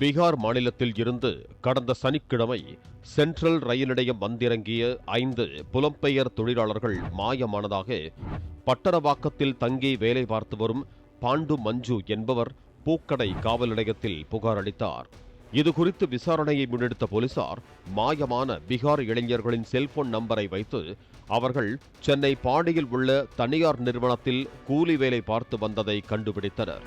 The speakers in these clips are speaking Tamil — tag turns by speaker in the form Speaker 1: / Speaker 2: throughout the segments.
Speaker 1: பீகார் மாநிலத்தில் இருந்து கடந்த சனிக்கிழமை சென்ட்ரல் ரயில் நிலையம் வந்திறங்கிய 5 புலம்பெயர் தொழிலாளர்கள் மாயமானதாக பட்டரவாக்கத்தில் தங்கி வேலை பார்த்து வரும் பாண்டு மஞ்சு என்பவர் பூக்கடை காவல் நிலையத்தில் புகார் அளித்தார். இதுகுறித்து விசாரணையை முன்னெடுத்த போலீசார் மாயமான பீகார் இளைஞர்களின் செல்போன் நம்பரை வைத்து அவர்கள் சென்னை பாடியில் உள்ள தனியார் நிறுவனத்தில் கூலி வேலை பார்த்து வந்ததை கண்டுபிடித்தனர்.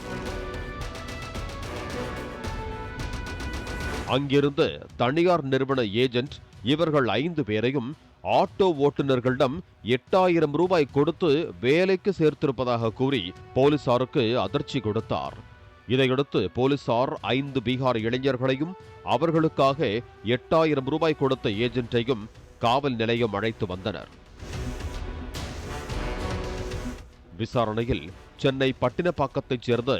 Speaker 1: அங்கிருந்த தனியார் நிறுவன ஏஜென்ட் இவர்கள் 5 பேரையும் ஆட்டோ ஓட்டுநர்களிடம் 8000 ரூபாய் கொடுத்து வேலைக்கு சேர்த்திருப்பதாக கூறி போலீசாருக்கு அதிர்ச்சி கொடுத்தார். இதையடுத்து போலீசார் 5 பீகார் இளைஞர்களையும் அவர்களுக்காக 8000 ரூபாய் கொடுத்த ஏஜென்ட்டையும் காவல் நிலையம் அழைத்து வந்தனர். விசாரணையில் சென்னை பட்டினப்பாக்கத்தைச் சேர்ந்த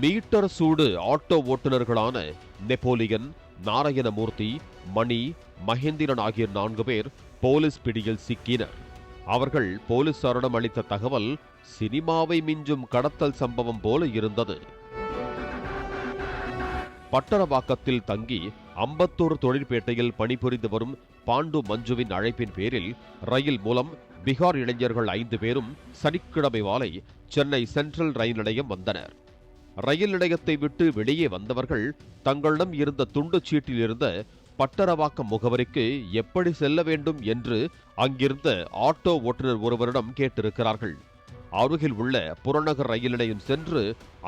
Speaker 1: மீட்டர் சூடு ஆட்டோ ஓட்டுநர்களான நெப்போலியன், நாராயணமூர்த்தி, மணி, மகேந்திரன் ஆகிய 4 பேர் போலீஸ் பிடியில் சிக்கினர். அவர்கள் போலீசாரிடம் அளித்த தகவல் சினிமாவை மிஞ்சும் கடத்தல் சம்பவம் போல இருந்தது. பட்டரவாக்கத்தில் தங்கி அம்பத்தூர் தொழிற்பேட்டையில் பணிபுரிந்து வரும் பாண்டு மஞ்சுவின் அழைப்பின் பேரில் ரயில் மூலம் பீகார் இளைஞர்கள் 5 பேரும் சனிக்கிழமை மாலை சென்னை சென்ட்ரல் ரயில் நிலையம் வந்தனர். ரயில் நிலையத்தை விட்டு வெளியே வந்தவர்கள் தங்களிடம் இருந்த துண்டு சீட்டில் இருந்த பட்டரவாக்கம் முகவரிக்கு எப்படி செல்ல வேண்டும் என்று அங்கிருந்த ஆட்டோ ஓட்டுநர் ஒருவரிடம் கேட்டிருக்கிறார்கள். அருகில் உள்ள புறநகர் ரயில் நிலையம் சென்று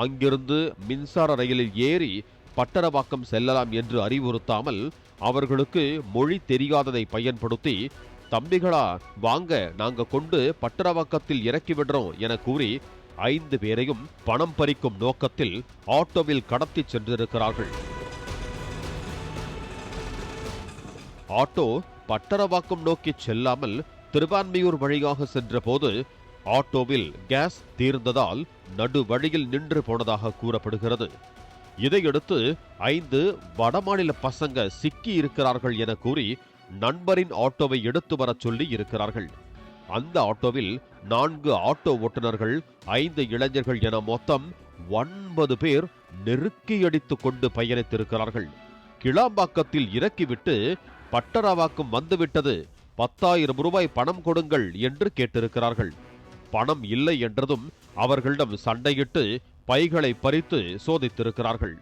Speaker 1: அங்கிருந்து மின்சார ரயிலில் ஏறி பட்டரவாக்கம் செல்லலாம் என்று அறிவுறுத்தாமல் அவர்களுக்கு மொழி தெரியாததை பயன்படுத்தி, தம்பிகளா வாங்க, நாங்க கொண்டு பட்டரவாக்கத்தில் இறக்கி விடுறோம் என கூறி 5 பேரையும் பணம் பறிக்கும் நோக்கத்தில் ஆட்டோவில் கடத்தி சென்றிருக்கிறார்கள். ஆட்டோ பட்டரவாக்கம் நோக்கி செல்லாமல் திருவான்மியூர் வழியாக சென்ற போது ஆட்டோவில் கேஸ் தீர்ந்ததால் நடு வழியில் நின்று போனதாக கூறப்படுகிறது. இதையடுத்து 5 வடமாநில பசங்க சிக்கி இருக்கிறார்கள் என கூறி நண்பரின் ஆட்டோவை எடுத்து வர சொல்லி இருக்கிறார்கள். அந்த ஆட்டோவில் 4 ஆட்டோ ஓட்டுநர்கள், 5 இளைஞர்கள் என மொத்தம் 9 பேர் நெருக்கியடித்துக் கொண்டு பயணித்திருக்கிறார்கள். கிளாம்பாக்கத்தில் இறக்கிவிட்டு பட்டரவாக்கம் வந்துவிட்டது, 10,000 ரூபாய் பணம் கொடுங்கள் என்று கேட்டிருக்கிறார்கள். பணம் இல்லை என்றதும் அவர்களிடம் சண்டையிட்டு பைகளை பறித்து சோதித்திருக்கிறார்கள்.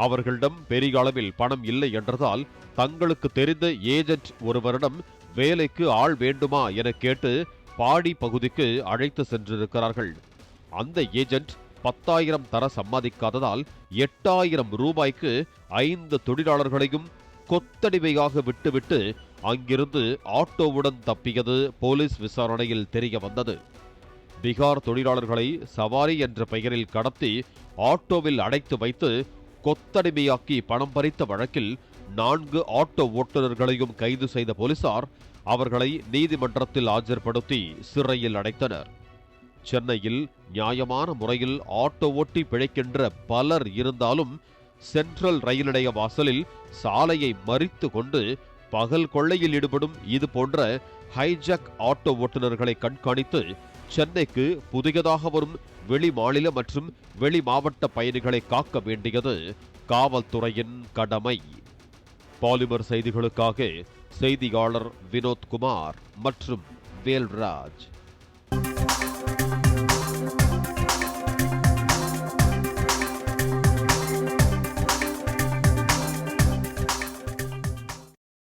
Speaker 1: அவர்களிடம் பெரிய அளவில் பணம் இல்லை என்றதால் தங்களுக்கு தெரிந்த ஏஜென்ட் ஒருவரிடம் வேலைக்கு ஆள் வேண்டுமா என கேட்டு பாடி பகுதிக்கு அழைத்து சென்றிருக்கிறார்கள். அந்த ஏஜென்ட் 10,000 தர சம்மதிக்காததால் 8,000 ரூபாய்க்கு 5 தொழிலாளர்களையும் கொத்தடிமையாக விட்டுவிட்டு அங்கிருந்து ஆட்டோவுடன் தப்பியது போலீஸ் விசாரணையில் தெரிய வந்தது. பீகார் தொழிலாளர்களை சவாரி என்ற பெயரில் கடத்தி ஆட்டோவில் அடைத்து வைத்து கொத்தடிமையாக்கி பணம் பறித்த வழக்கில் 4 ஆட்டோ ஓட்டுநர்களையும் கைது செய்த போலீசார் அவர்களை நீதிமன்றத்தில் ஆஜர்படுத்தி சிறையில் அடைத்தனர். சென்னையில் நியாயமான முறையில் ஆட்டோ ஓட்டி பிழைக்கின்ற பலர் இருந்தாலும் சென்ட்ரல் ரயில் நிலைய வாசலில் சாலையை மறித்து கொண்டு பகல் கொள்ளையில் ஈடுபடும் இது போன்ற ஹைஜாக் ஆட்டோ ஓட்டுநர்களை கண்காணித்து சென்னைக்கு புதியதாக வரும் வெளி மாநில மற்றும் வெளி மாவட்ட பயணிகளை காக்க வேண்டியது காவல்துறையின் கடமை. பாலிமர் செய்திகளுக்காக செய்தியாளர் வினோத்குமார் மற்றும் வேல்ராஜ்.